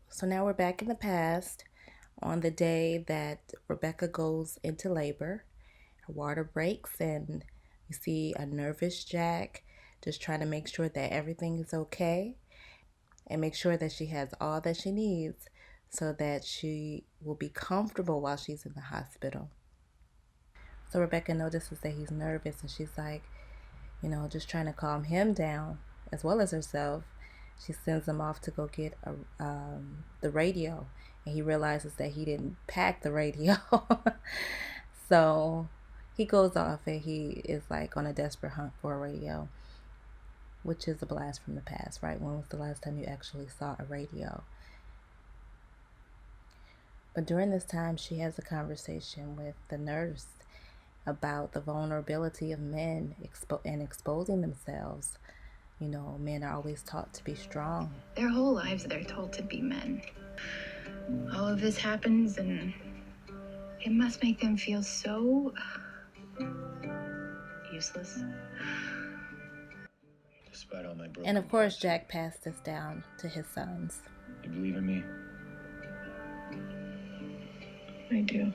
So now we're back in the past on the day that Rebecca goes into labor. Her water breaks, and you see a nervous Jack just trying to make sure that everything is okay and make sure that she has all that she needs so that she will be comfortable while she's in the hospital. So Rebecca notices that he's nervous, and she's like, just trying to calm him down as well as herself. She sends him off to go get the radio, and he realizes that he didn't pack the radio. So he goes off, and he is like on a desperate hunt for a radio, which is a blast from the past, right? When was the last time you actually saw a radio? But during this time, she has a conversation with the nurse about the vulnerability of men and exposing themselves. Men are always taught to be strong. Their whole lives they're told to be men. All of this happens and it must make them feel so useless. Despite all my broken And of course, parts, Jack passed this down to his sons. you believe in me? I do.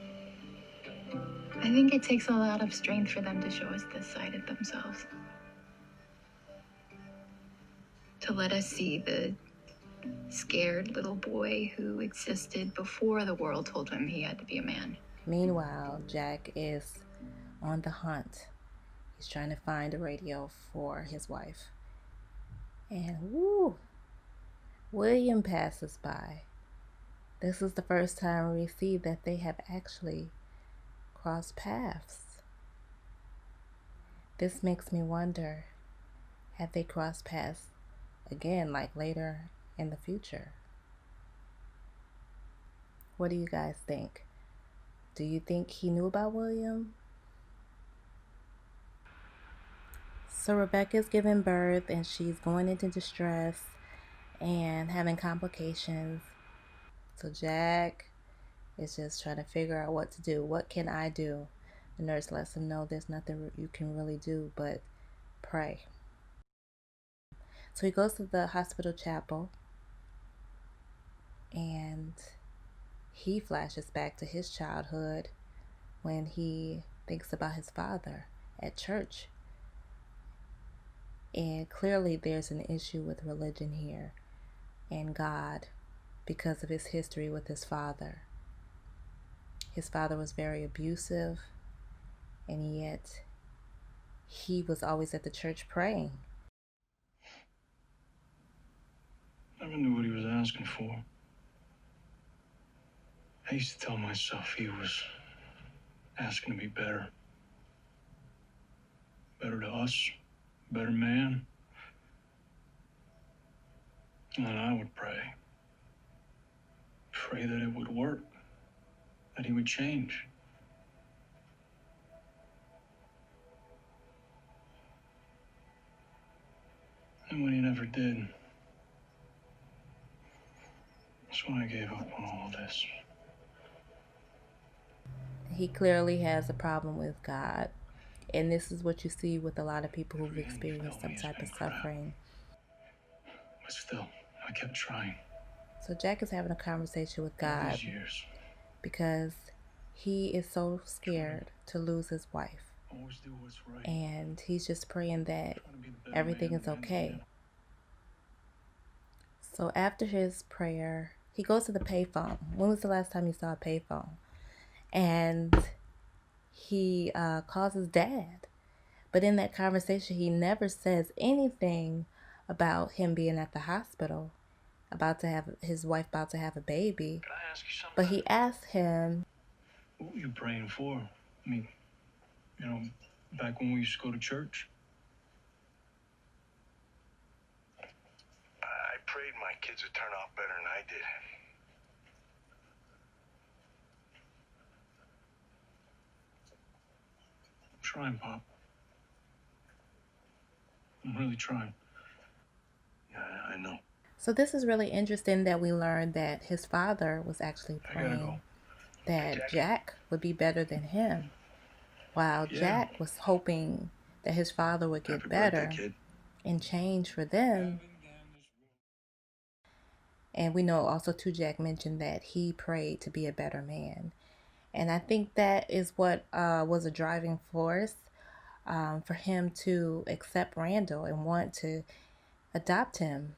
I think it takes a lot of strength for them to show us this side of themselves. To let us see the scared little boy who existed before the world told him he had to be a man. Meanwhile, Jack is on the hunt. He's trying to find a radio for his wife. And William passes by. This is the first time we see that they have actually crossed paths. This makes me wonder, have they crossed paths again, like later in the future? What do you guys think? Do you think he knew about William? So Rebecca's giving birth, and she's going into distress and having complications. So Jack is just trying to figure out what to do. What can I do? The nurse lets him know there's nothing you can really do but pray. So he goes to the hospital chapel, and he flashes back to his childhood when he thinks about his father at church. And clearly there's an issue with religion here and God because of his history with his father. His father was very abusive, and yet he was always at the church praying. Never knew what he was asking for. I used to tell myself he was asking to be better. Better to us, better man. And then I would pray. Pray that it would work, that he would change. And when he never did, that's when I gave up on all of this. He clearly has a problem with God. And this is what you see with a lot of people who've experienced some type of suffering. But still, I kept trying. So Jack is having a conversation with All God these years. because he is so scared to lose his wife. Always do what's right. And he's just praying that Trying to be the better everything man is than okay. him. So after his prayer, he goes to the payphone. When was the last time you saw a payphone? And he calls his dad. But in that conversation, he never says anything about him being at the hospital, about to have his wife about to have a baby. Can I ask you something? But he asks him, What were you praying for? I mean, back when we used to go to church? I prayed my kids would turn out better than I did. I'm trying, Pop. I'm really trying. Yeah, I know. so this is really interesting that we learned that his father was actually I gotta praying go. that Jack would be better than him, while Yeah. Jack was hoping that his father would get Happy better birthday, kid. and change for them. And we know also too, Jack mentioned that he prayed to be a better man. And I think that is what was a driving force for him to accept Randall and want to adopt him.